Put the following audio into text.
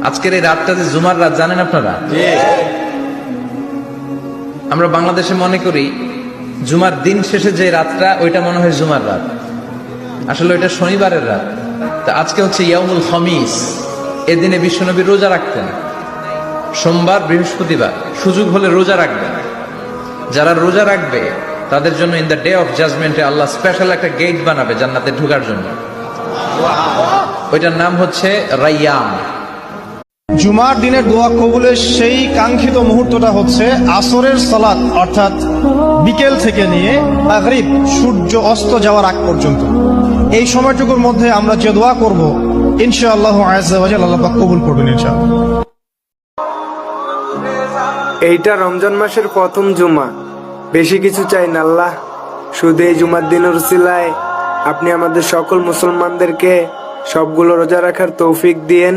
আজকের এই রাতটা যে জুমার রাত জানেন আপনারা? আমরা বাংলাদেশে মনে করি জুমার দিন শেষে যে রাতটা ওইটা মনে হয় জুমার রাত, আসলে ওইটা শনিবারের রাত। তা আজকে হচ্ছে ইয়াউমুল খামিস। এদিনে বিশ্বনবী রোজা রাখতেন, সোমবার বৃহস্পতিবার সুযোগ হলে রোজা রাখবেন। যারা রোজা রাখবে তাদের জন্য ইন দ্য ডে অফ জাজমেন্টে আল্লাহ স্পেশাল একটা গেট বানাবে জান্নাতে ঢোকার জন্য। ওইটার নাম হচ্ছে রাইয়াম। জুমার দিনের দোয়া কবুলের সেই কাঙ্ক্ষিত মুহূর্তটা হচ্ছে আসরের সালাত, অর্থাৎ বিকেল থেকে নিয়ে মাগরিব সূর্য অস্ত যাওয়ার আগ পর্যন্ত। এই সময়টুকুর মধ্যে আমরা যে দোয়া করব ইনশাআল্লাহ আজ্জা ওয়া জাল্লা, আল্লাহ পাক কবুল করবেন ইনশাআল্লাহ। এইটা রমজান মাসের প্রথম জুমা, বেশি কিছু চাই না আল্লাহ। শুধু এই জুমার দিনের উসিলায় আপনি আমাদের সকল মুসলমানদেরকে সবগুলো রোজা রাখার তৌফিক দিয়েন।